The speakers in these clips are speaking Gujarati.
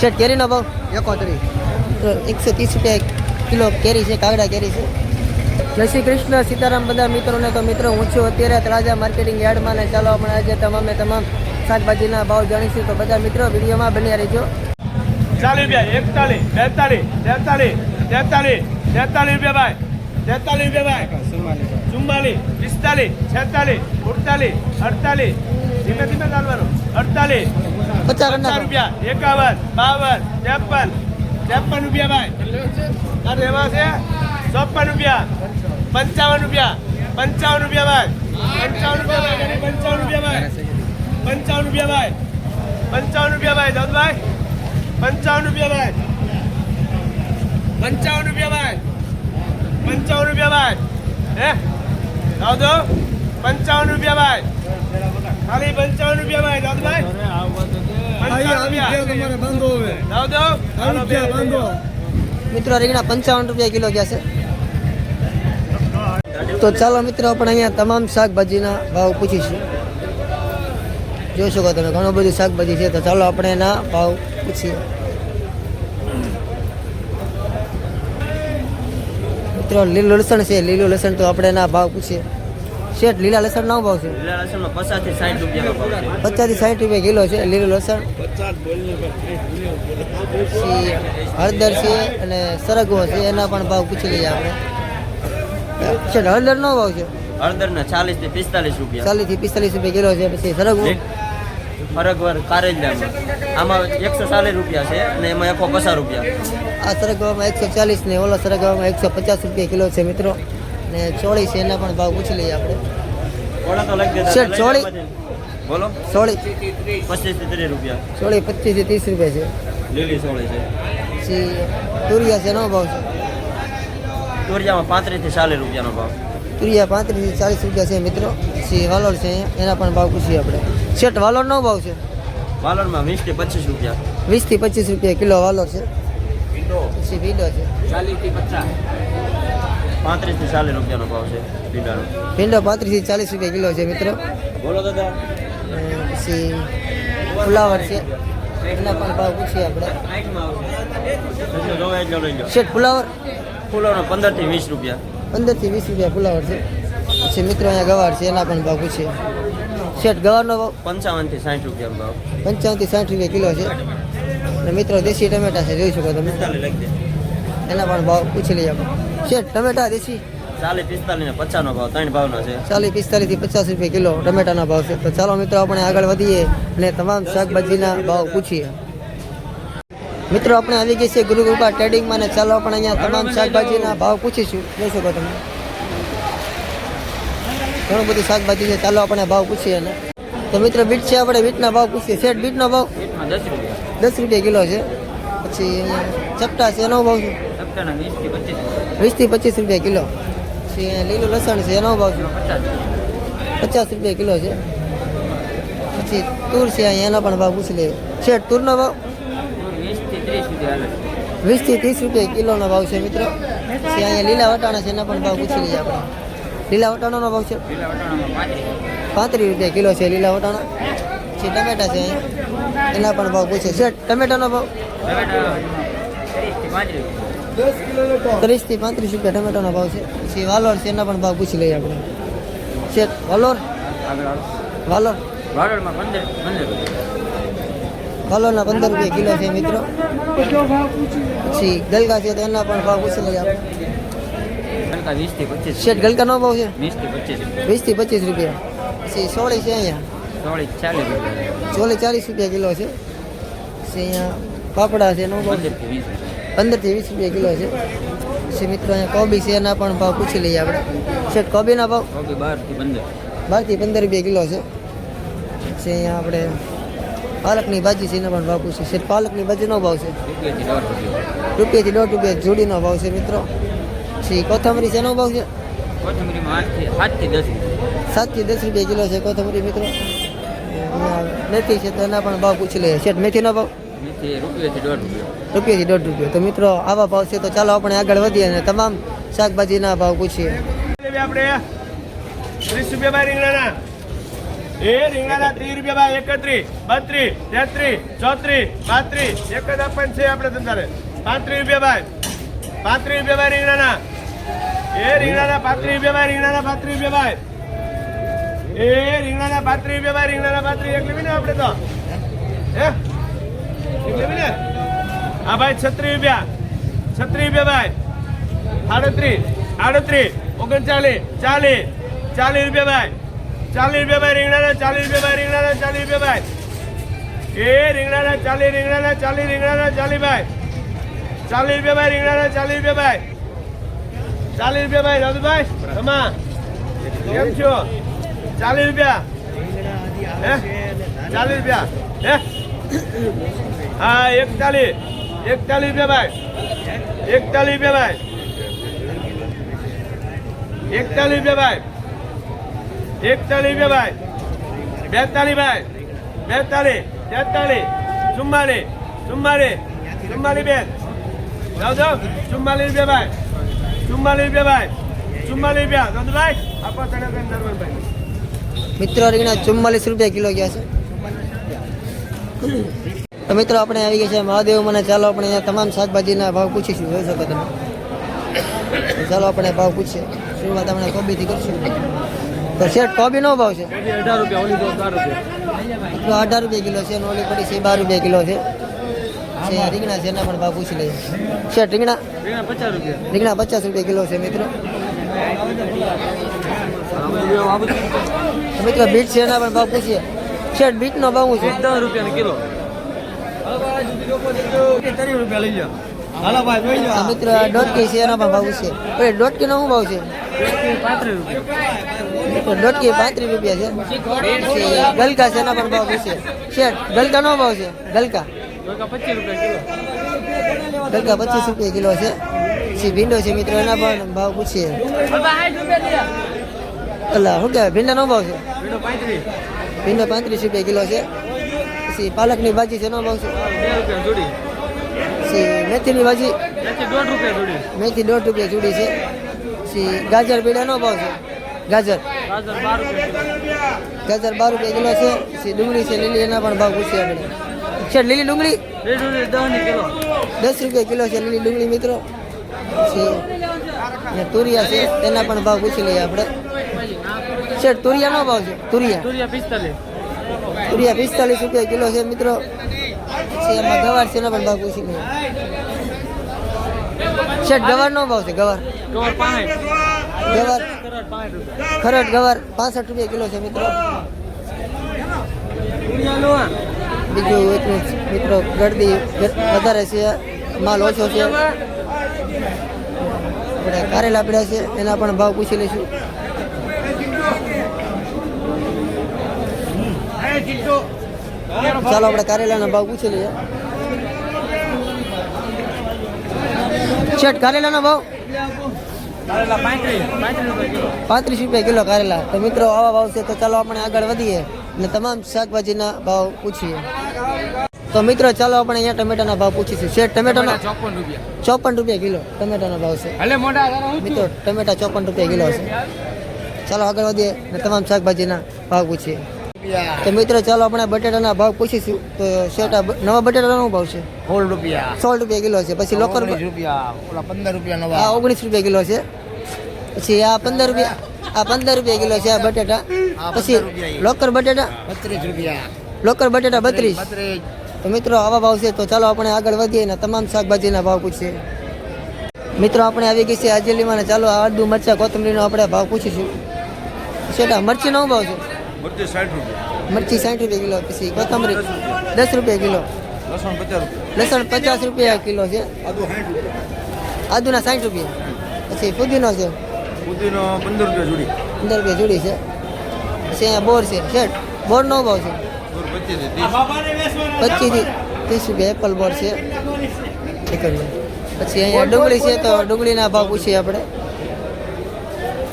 શેઠ કેરીનો ભાવ 31. તો 130 રૂપિયા કિલો કેરી છે, કાગડા કેરી છે. જય શ્રી કૃષ્ણ, સીતારામ બધા મિત્રોને. તો મિત્રો હું છું અત્યારે તળાજા માર્કેટિંગ યાર્ડમાં ને ચાલો આપણે આજે તમામ શાકભાજીના ભાવ જાણીશું. તો બધા મિત્રો વિડીયોમાં બન્યા રહેજો. 40 રૂપિયા, 41, 42, 43, 43 રૂપિયા ભાઈ, 43 રૂપિયા ભાઈ, 44, 45, 46, 47, 48, ધીમે ધીમે ચાલવાનું, 48, 50 રૂપિયા, 51, 52, 53 રૂપિયા ભાઈ, અરે એમાં છે 54 રૂપિયા, 55 રૂપિયા, 55 રૂપિયા ભાઈ, 55 રૂપિયા ભાઈ, 55 રૂપિયા ભાઈ, 55 રૂપિયા ભાઈ, 55 રૂપિયા ભાઈ, દાદભાઈ 55 રૂપિયા ભાઈ, 55 રૂપિયા ભાઈ, 55 રૂપિયા ભાઈ, હે દાદો 55 રૂપિયા ભાઈ, ખાલી 55 રૂપિયા ભાઈ, દાદભાઈ 55 મિત્રો રીંગણા 55 રૂપિયા કિલો ગયા છે. તો ચાલો મિત્રો આપણે અહીંયા તમામ શાકભાજીના ભાવ પૂછીશું. જોઈ શકો તમે ઘણું બધું શાકભાજી છે. તો ચાલો આપણે એના ભાવ પૂછીએ. મિત્રો લીલું લસણ છે, લીલું લસણ તો આપણે એના ભાવ પૂછીએ. શેઠ લીલા લસણ નો ભાવ છે? લીલા લસણનો 50 થી 60 રૂપિયાનો ભાવ છે. 50 થી 60 રૂપિયા કિલો છે લીલું લસણ. હળદર છે અને સરગવો છે, એના પણ ભાવ પૂછી લઈએ આપણે. શેઠ હળદર નો ભાવ છે? હળદરના 40 થી 45 રૂપિયા. 40 થી 45 રૂપિયા કિલો છે. પછી સરગવો ફરકવાર કારેલામાં આમાં 140 રૂપિયા છે અને એમાં 150 રૂપિયા. આ સરગવામાં 140 ને ઓલા સરગવામાં 150 રૂપિયા કિલો છે મિત્રો. ને ચોળી છે એના પણ ભાવ પૂછી લઈએ આપણે. ઓળા તો લઈ દેતા. શેઠ ચોળી બોલો. ચોળી 25 થી 30 રૂપિયા. ચોળી 25 થી 30 રૂપિયા છે. લીલી ચોળી છે. પછી તુરિયા છે એનો ભાવ છે? તુરિયામાં 35 થી 40 રૂપિયાનો ભાવ. તુરિયા 35 થી 40 રૂપિયા છે મિત્રો. પછી વાલોર છે અહીંયા, એના પણ ભાવ પૂછીએ આપણે. શેઠ વાલોરનો ભાવ છે? વાલોરમાં 20 થી 25 રૂપિયા. 20 થી 25 રૂપિયા કિલો વાલોર છે. પછી ભીંડો છે 40 થી 50. 35 થી 40 રૂપિયાનો ભાવ છે ભીંડાનો. ભીંડો 35 થી 40 રૂપિયા કિલો છે મિત્રો. બોલો દાદા. પછી ફુલાવર છે, એના પણ ભાવ પૂછીએ આપણે. શેઠ ફુલાવર? ફૂલોનો 15 થી 20 રૂપિયા. 15 થી 20 રૂપિયા ફુલાવર છે. પછી મિત્રો અહીંયા ગવાર છે, એના પણ ભાવ પૂછીએ. શેઠ ગવારનો ભાવ? 55 થી 60 રૂપિયાનો ભાવ. 55 થી 60 રૂપિયા કિલો છે. અને મિત્રો દેશી ટમેટા છે, જોઈ શકો તમે. એના પણ ભાવ પૂછી લઈએ આપણે. શેઠ ટમેટા દેશી? 40, 45 ને 50 નો ભાવ, ત્રણ ભાવના છે. 40, 45 થી 50 રૂપિયા કિલો ટમેટાના ભાવ છે. તો ચાલો મિત્રો આપણે આગળ વધીએ અને તમામ શાકભાજીના ભાવ પૂછીએ. મિત્રો આપણે આવી ગઈ છે ગુરુ કૃપા ટ્રેડિંગમાં ને ચાલો આપણે અહીંયા તમામ શાકભાજીના ભાવ પૂછીશું. જોઈ શકો તમે ઘણું બધું શાકભાજી છે, ચાલો આપણે ભાવ પૂછીએ. ને તો મિત્રો બીટ છે, આપણે બીટના ભાવ પૂછીએ. શેઠ બીટનો ભાવ? 10 રૂપિયા. 10 રૂપિયા કિલો છે. પછી અહીંયા ચપટા છે, એનો ભાવ છે? ચપટાના 20 થી 25. 20 થી 25 રૂપિયા કિલો. પછી લીલું લસણ છે, એનો ભાવ છે? 50 રૂપિયા કિલો છે. પછી તૂર છે અહીંયા, એનો પણ ભાવ પૂછી લઈએ. શેઠ તૂરનો ભાવ? 20 થી 30 રૂપિયા કિલોનો ભાવ છે મિત્રો. પછી અહીંયા લીલા વટાણા છે, એના પણ ભાવ પૂછી લઈએ આપણે. લીલા વટાણાનો ભાવ છે? 35 રૂપિયા કિલો છે લીલા વટાણા. પછી ટમેટા છે અહીંયા, એના પણ ભાવ પૂછે. શેઠ ટમેટાનો ભાવ? 30 થી 35 રૂપિયા ટમેટાનો ભાવ છે. પછી વાલોર છે, એના પણ ભાવ પૂછી લઈએ આપણે. શેઠ વાલોર? વાલોર વાલોરના 15 રૂપિયા કિલો છે મિત્રો. પછી ગલકા છે, તો એના પણ ભાવ પૂછી લઈએ આપણે. 20 થી 25. શેઠ ગલકાનો ભાવ છે? 20 થી 25. 20 થી 25 રૂપિયા. પછી સોળી છે અહીંયા, 40 રૂપિયા. ચોલી 40 રૂપિયા કિલો છે. પછી અહીંયા પાપડા છે, એનો ભાવ 15 થી 20 રૂપિયા કિલો છે. પછી મિત્રો અહીંયા કોબી છે, એના પણ ભાવ પૂછી લઈએ આપણે. શેઠ કોબીના ભાવ? 12 થી 15 રૂપિયા કિલો છે. પછી અહીંયા આપણે પાલકની ભાજી છે, એના પણ ભાવ પૂછીએ. શેઠ પાલકની ભાજીનો ભાવ છે? રૂપિયા થી 1.5 રૂપિયા જોડીનો ભાવ છે મિત્રો. પછી કોથમરી છે, એનો ભાવ છે? 7 થી 10 રૂપિયા કિલો છે કોથમરી મિત્રો. મેથી છે, તો એના પણ ભાવ પૂછી લઈએ. શેઠ મેથીનો ભાવ? રૂપિયા થી 1.5 રૂપિયા. તો મિત્રો આવા ભાવ છે. તો ચાલો આપણે આગળ વધીએ અને તમામ શાકભાજીના ભાવ પૂછીએ. આપણે 30 રૂપિયા ભાઈ રીંગણાના, એ રીંગણાના 30 રૂપિયા ભાઈ 31 32 33 34 35 એક જ આપવાનું છે આપણે ધંધારે 35 રૂપિયા ભાઈ 35 રૂપિયા ભાઈ રીંગણાના એ રીંગણાના 35 રૂપિયા ભાઈ રીંગણાના 35 રૂપિયા ભાઈ એ રીંગણાના 35 રૂપિયા ભાઈ રીંગણાના 35 એક લેવી ને આપણે તો હે એક લેવી ને આ ભાઈ 36 રૂપિયા 36 રૂપિયા ભાઈ 38 39 40 રૂપિયા ભાઈ 40 રૂપિયા ભાઈ રીંગણાના 40 રૂપિયા ભાઈ રીંગણાના 40 રૂપિયા ભાઈ એ રીંગણાના 40 રીંગણાના 40 રીંગણાના 40 ભાઈ 40 રૂપિયા ભાઈ રીંગણાના 40 રૂપિયા ભાઈ 40 રૂપિયા ભાઈ રાધુભાઈ તમા કેમ છો 40 રૂપિયા હે 40 રૂપિયા હે હા 41 રૂપિયા ભાઈ 41 રૂપિયા ભાઈ 41 રૂપિયા ભાઈ 41 રૂપિયા ભાઈ 42 ભાઈ 42 43 44 44 બેન જાઓ 44 રૂપિયા ભાઈ 44 રૂપિયા ભાઈ 44 રૂપિયા દાદુભાઈ આપો ભાઈ મિત્રો રીંગણા 44 રૂપિયા કિલો ગયા છે. તો મિત્રો આપણે આવી ગયા છે મહાદેવ મને. ચાલો આપણે અહીંયા તમામ શાકભાજીના ભાવ પૂછીશું. જોઈ શકો તમે. ચાલો આપણે ભાવ પૂછીએ. શરૂઆત આપણે કોબીથી કરશું. તો શેઠ કોબીનો ભાવ છે 18 રૂપિયા ઓલી 12 રૂપિયા 18 રૂપિયા કિલો છે અને ઓલી પડી છે 12 રૂપિયા કિલો છે. રીંગણા છે એના પણ ભાવ પૂછી લઈએ. શેઠ રીંગણા 50 રૂપિયા રીંગણા 50 રૂપિયા કિલો છે મિત્રો. મિત્રો બીટ છે એના પણ ભાવ પૂછીએ. શેઠ બીટનો ભાવ શું છે 10 રૂપિયા કિલો 30 રૂપિયા લઈ જાઓ. હાલો ભાઈ જોઈ લો. મિત્રો આ ડોટકી છે એના પણ ભાવ પૂછીએ. ઓય ડોટકીનો શું ભાવ છે 35 રૂપિયા તો ડોટકી 35 રૂપિયા છે. ગલકા છે એના પણ ભાવ પૂછીએ. શેઠ ગલકાનો ભાવ છે ગલકા 25 રૂપિયા કિલો ગલકા 25 રૂપિયા કિલો છે. પછી ભીંડો છે મિત્રો એના પણ ભાવ પૂછીએ. અલા શું કહેવાય ભીંડાનો ભાવ છે ભીંડો 35 રૂપિયા કિલો છે. પછી પાલકની ભાજી છે એનો ભાવ છે 2 રૂપિયા જોડી પછી મેથીની ભાજી 1.5 રૂપિયા જોડી મેથી 1.5 રૂપિયા જોડી છે. પછી ગાજર પીડાનો ભાવ છે ગાજર ગાજર 12 રૂપિયા ગાજર 12 રૂપિયા કિલો છે. પછી ડુંગળી છે લીલી એના પણ ભાવ પૂછીએ આપણે. છે લીલી ડુંગળી 10 કિલો 10 રૂપિયા કિલો છે લીલી ડુંગળી મિત્રો. પછી તુરિયા છે તેના પણ ભાવ પૂછી લઈએ આપણે. શેઠ તુરિયાનો ભાવ છે તુરિયા 45 રૂપિયા કિલો છે મિત્રો. પછી એમાં ગવાર છે એના પણ ભાવ પૂછી લઈએ. શેઠ ગવારનો ભાવ છે ગવાર ખરડ ગવાર 65 રૂપિયા કિલો છે મિત્રો. બીજું એટલું મિત્રો ગળદી વધારે છે માલ ઓછો છે. આપણે કારેલા પડ્યા છે એના પણ ભાવ પૂછી લઈશું. ચાલો આપણે કારેલાના ભાવ પૂછી લઈએ. શેઠ કારેલાનો ભાવ 35 રૂપિયા કિલો કારેલા. તો મિત્રો આવા ભાવ છે. તો ચાલો આપણે આગળ વધીએ અને તમામ શાકભાજીના ભાવ પૂછીએ. તો મિત્રો ચાલો આપણે અહીંયા ટમેટાના ભાવ પૂછીશું. શેઠ ટમેટાનો 54 રૂપિયા કિલો ટમેટાના ભાવ છે મિત્રો. ટમેટા 54 રૂપિયા કિલો છે. ચાલો આગળ વધીએ અને તમામ શાકભાજીના ભાવ પૂછીએ. તો મિત્રો ચાલો આપણે બટેટાના ભાવ પૂછીશું. તો શેઠ નવા બટેટાનો ભાવ છે 16 રૂપિયા 16 રૂપિયા કિલો છે. પછી લોકર 19 રૂપિયા ઓલા 15 રૂપિયા નવા આ 19 રૂપિયા કિલો છે. પછી આ 15 રૂપિયા કિલો છે આ બટેટા. પછી લોકર બટેટા 32 રૂપિયા લોકર બટેટા 32. તો મિત્રો આવા ભાવ છે. તો ચાલો આપણે આગળ વધીએ અને તમામ શાકભાજીના ભાવ પૂછીએ. મિત્રો આપણે આવી ગઈ છે હાજલીમાં. ચાલો આદુ મરચા કોથમરીનો આપણે ભાવ પૂછીશું. શેઠા મરચીનો ભાવ છે મરચી 60 રૂપિયા કિલો. પછી કોથમરી 10 રૂપિયા કિલો. લસણ 50 રૂપિયા કિલો છે. આદુના 60 રૂપિયા. પછી પુદીનો છે 15 રૂપિયા જોડી 15 રૂપિયા જોડી છે. પછી અહીંયા બોર છે. શેઠ બોરનો ભાવ છે 25 થી 30 રૂપિયા એપલ બોર છે. પછી અહીંયા ડુંગળી છે. તો ડુંગળીના ભાવ પૂછીએ આપણે.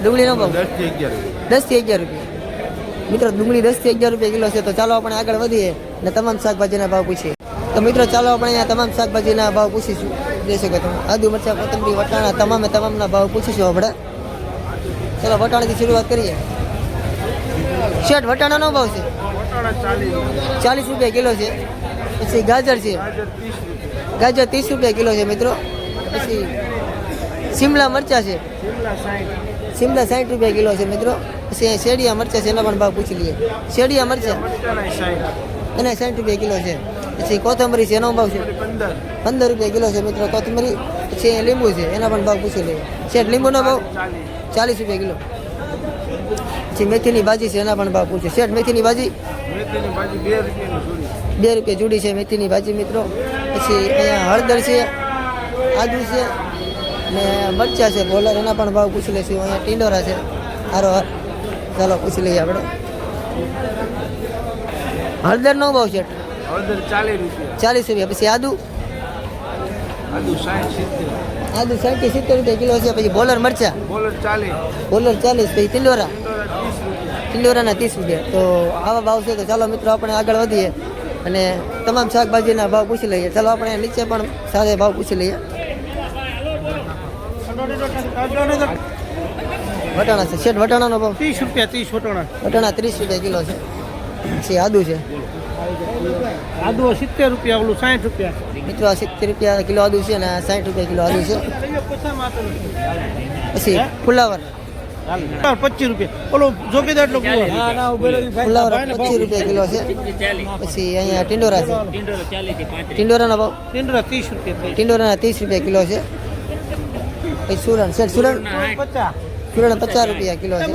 ડુંગળીનો ભાવ 10 થી 11 રૂપિયા મિત્રો. ડુંગળી 10 થી 11 રૂપિયા કિલો છે. તો ચાલો આપણે આગળ વધીએ અને તમામ શાકભાજીના ભાવ પૂછીએ. તો મિત્રો ચાલો આપણે અહીંયા તમામ શાકભાજીના ભાવ પૂછીશું. જોઈ શકો તમે આદુ મરચા કોથમરી વટાણા તમામના ભાવ પૂછીશું આપણે. ચાલો વટાણાથી શરૂઆત કરીએ. શેઠ વટાણાનો ભાવ છે વટાણા 40, 40 રૂપિયા કિલો છે. પછી ગાજર છે, ગાજર 30 રૂપિયા, ગાજર 30 રૂપિયા કિલો છે મિત્રો. પછી શિમલા મરચા છે, શિમલા 60, શિમલા 60 રૂપિયા કિલો છે મિત્રો. પછી શેડિયા મરચા છે, એના પણ ભાવ પૂછી લઈએ. શેડિયા મરચા મરચાના 60, એના 60 રૂપિયા કિલો છે. પછી કોથમરી છે, એનો ભાવ છે 15, 15 રૂપિયા કિલો છે મિત્રો કોથમરી. પછી લીંબુ છે, એના પણ ભાવ પૂછી લઈએ. શેઠ લીંબુનો ભાવ 40, 40 રૂપિયા કિલો. પછી મેથીની ભાજી છે, એના પણ ભાવ પૂછે. શેઠ મેથીની ભાજી મેથીની ભાજી 2 રૂપિયાની જોડી, 2 રૂપિયા જુડી છે મેથીની ભાજી મિત્રો. પછી અહીંયા હળદર છે, આદુ છે ને મરચા છે બોલર, એના પણ ભાવ પૂછી લઈશું. અહીંયા ટીંડોરા છે. હારો ચાલો પૂછી લઈએ આપણે. હળદરનો ભાવ છે હળદર 40 રૂપિયા, 40 રૂપિયા. પછી આદુ આદુ 60, 70, આદુ 60 થી 70 રૂપિયા કિલો છે. પછી બોલર મરચા બોલર 40, બોલર 40. પછી ટીંડોરા ટીંડોરા 30 રૂપિયા. ટીંડોરાના 30 રૂપિયા. તો આવા ભાવ છે. તો ચાલો મિત્રો આપણે આગળ વધીએ અને તમામ શાકભાજીના ભાવ પૂછી લઈએ. ચાલો આપણે નીચે પણ સાથે ભાવ પૂછી લઈએ. વટાણા છે શેઠ, વટાણાનો ભાવ 30 રૂપિયા, 30 વટાણા, વટાણા 30 રૂપિયા કિલો છે. પછી આદુ છે આદુ 70 રૂપિયા, ઓલું 60 રૂપિયા, મિત્રો 70 રૂપિયા કિલો આદુ છે અને 60 રૂપિયા કિલો આદુ છે. પછી ફુલાવર 25 રૂપિયા, ઓલો જોગીદાર નો ફુલાવર 25 રૂપિયા કિલો છે. પછી અહીંયા ટિંડોરા છે, ટિંડોરાનો ભાવ ટીંડોરા 30 રૂપિયા, ટિંડોરાના 30 રૂપિયા કિલો છે. પછી સુરણ શેઠ, સુરણ 50, સુરણ 50 રૂપિયા કિલો છે.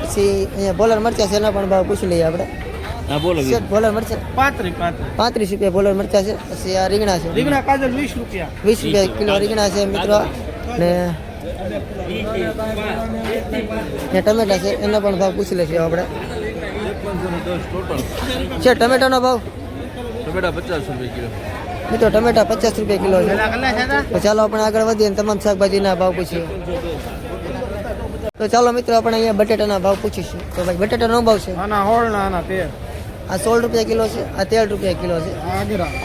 પછી અહીંયા બોલર મરચા છે, એના પણ ભાવ પૂછી લઈએ આપણે. હા બોલો શેઠ બોલર મરચા 35 રૂપિયા બોલર મરચા છે. પછી આ રીંગણા છે, રીંગણા કાજલ 20 રૂપિયા, 20 રૂપિયા કિલો રીંગણા છે મિત્રો. ને ટમેટા છે, એના પણ ભાવ પૂછી લઈશું આપણે. છે ટમેટાનો ભાવ ટમેટા 50 રૂપિયા કિલો. મિત્રો ટમેટા 50 રૂપિયા કિલો છે. તો ચાલો આપણે આગળ વધીએ અને તમામ શાકભાજીના ભાવ પૂછીએ. તો ચાલો મિત્રો આપણે અહીંયા બટેટાના ભાવ પૂછીશું. તો ભાઈ બટેટાનો ભાવ છે આના હોળ ના આના 13, આ 16 રૂપિયા કિલો છે, આ 13 રૂપિયા કિલો છે.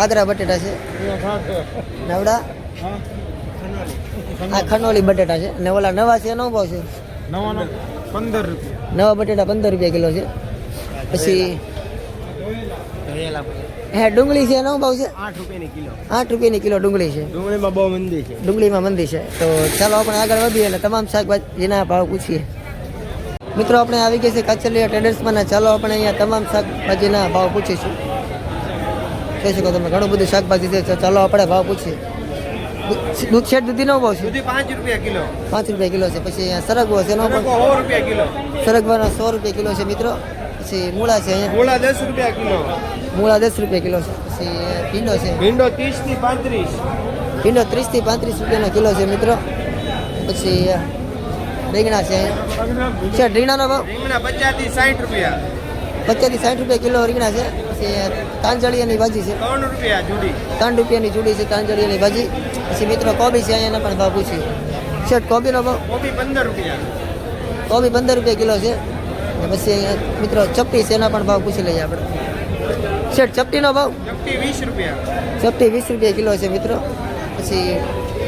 આદરા બટેટા છે, નવડા આ ખનોલી બટેટા છે. ને ઓલા નવા છે એનો ભાવ છે નવાનો 15 રૂપિયા, નવા બટેટા 15 રૂપિયા કિલો છે. પછી હે ડુંગળી છે, એનો ભાવ છે 8 રૂપિયાની કિલો, 8 રૂપિયાની કિલો ડુંગળી છે. ડુંગળીમાં બહુ મંદી છે. ડુંગળીમાં મંદી છે. તો ચાલો આપણે આગળ વધીએ અને તમામ શાકભાજીના ભાવ પૂછીએ. મિત્રો આપણે આવી ગઈ છે કાચલિયા ટ્રેડર્સમાં. ચાલો આપણે અહીંયા તમામ શાકભાજીના ભાવ પૂછીશું. કહી શકો તમે ઘણું બધું શાકભાજી છે. તો ચાલો આપણે ભાવ પૂછીએ. દૂધ શેઠ દૂધીનો ભાવ છે દૂધી 5 રૂપિયા કિલો, 5 રૂપિયા કિલો છે. પછી અહીંયા સરગવો છે, એનો પણ 100 રૂપિયા કિલો, સરગવાનો 100 રૂપિયા કિલો છે મિત્રો. પછી મૂળા છે, અહીંયા ગોળા 10 રૂપિયા કિલો, મૂળા 10 રૂપિયા કિલો છે. પછી ભીંડો છે, ભીંડો 30 થી 35, ભીંડો 30 થી 35 રૂપિયાનો કિલો છે મિત્રો. પછી રીંગણા છે, શેઠ રીંગણાનો ભાવ રીંગણા 50 થી 60 રૂપિયા, 50 થી 60 રૂપિયા કિલો રીંગણા છે. પછી તાંજળિયાની ભાજી છે, 3 રૂપિયા જુડી, 3 રૂપિયાની જુડી છે તાંજળિયાની ભાજી. પછી મિત્રો કોબી છે, અહીંયાના પણ ભાવ પૂછીએ. શેઠ કોબીનો ભાવ કોબી 15 રૂપિયા, કોબી 15 રૂપિયા કિલો છે. અને પછી અહીંયા મિત્રો ચપટી છે, એના પણ ભાવ પૂછી લઈએ આપણે. શેઠ ચપટીનો ભાવ ચપટી 20 રૂપિયા, ચપટી 20 રૂપિયા કિલો છે મિત્રો. પછી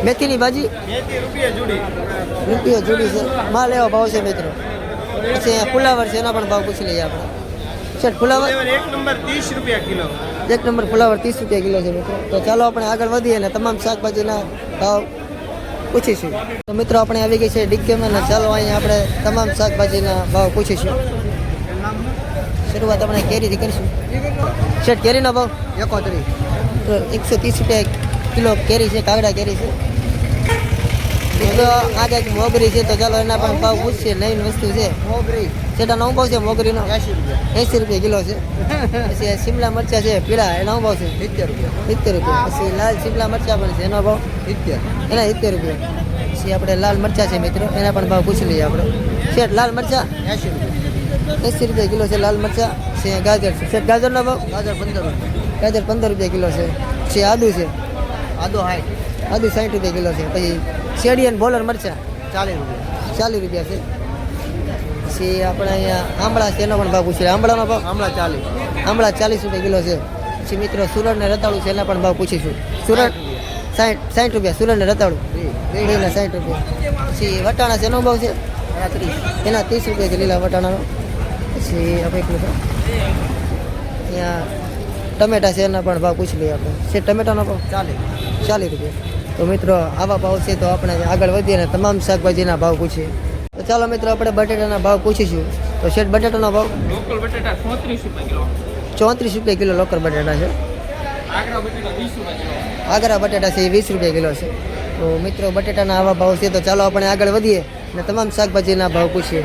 મેથીની ભાજી મેથી રૂપિયા જુડી, રૂપિયો જુડી છે, માલ એવો ભાવ છે મિત્રો. પછી અહીંયા ફુલાવર છે, એના પણ ભાવ પૂછી લઈએ આપણે. શેઠ ફુલાવર 1 નંબર 30 રૂપિયા કિલો, 1 નંબર ફુલાવર 30 રૂપિયા કિલો છે મિત્રો. તો ચાલો આપણે આગળ વધીએ અને તમામ શાકભાજીના ભાવ પૂછીશું. તો મિત્રો આપણે આવી ગઈ છે ડીકેમાં અને ચાલો અહીંયા આપણે તમામ શાકભાજીના ભાવ પૂછીશું. શરૂઆત આપણે કેરીથી કરીશું. શેઠ કેરીનો ભાવ 71, તો 130 રૂપિયા કિલો કેરી છે, કાગડા કેરી છે મિત્રો. આ કંઈક મોગરી છે, તો ચાલો એના પણ ભાવ પૂછીએ. નવીન વસ્તુ છે મોગરી, સેટાનો ભાવ છે મોગરીનો 80 રૂપિયા કિલો છે. પછી શિમલા મરચા છે પીળા, એનો ભાવ છે 70 રૂપિયા. પછી લાલ શિમલા મરચા પણ છે, એનો ભાવ 70, એના 70 રૂપિયા. પછી આપણે લાલ મરચા છે મિત્રો, એના પણ ભાવ પૂછી લઈએ આપણે. શેઠ લાલ મરચા 80 રૂપિયા કિલો છે લાલ મરચા. છે ગાજર છે, શેઠ ગાજરનો ભાવ ગાજર 15 રૂપિયા, ગાજર 15 રૂપિયા કિલો છે. પછી આદુ છે, આદુ 60 રૂપિયા કિલો છે. પછી શેડિયન બોલર મરચા 40 રૂપિયા છે. પછી આપણે અહીંયા આંબળા છે, એનો પણ ભાવ પૂછીએ. આંબળાનો ભાવ આંબળા 40 રૂપિયા કિલો છે. પછી મિત્રો સુરત ને રતાળું છે, એના પણ ભાવ પૂછીશું. સુરત 60 રૂપિયા, સુરત ને રતાળું બેના 60 રૂપિયા. પછી વટાણા છે, એનો ભાવ છે એના 30 રૂપિયા છે લીલા વટાણાનો. પછી આપણે એક મિનિટ અહીંયા ટમેટા છે એના પણ ભાવ પૂછી લઈએ આપણે. છે ટમેટાનો ભાવ 40 રૂપિયા. તો મિત્રો આવા ભાવ છે તો આપણે આગળ વધીએ અને તમામ શાકભાજીના ભાવ પૂછીએ. તો ચાલો મિત્રો આપણે બટેટાના ભાવ પૂછીશું. તો શેઠ બટેટાનો ભાવ લોકલ બટેટા 34 રૂપિયા કિલો. 34 રૂપિયા કિલો લોકલ બટેટા છે. આંકડા બટેટા 20 રૂપિયા કિલો. આગરા બટેટા છે એ 20 રૂપિયા કિલો છે. તો મિત્રો બટેટાના આવા ભાવ છે તો ચાલો આપણે આગળ વધીએ અને તમામ શાકભાજીના ભાવ પૂછીએ.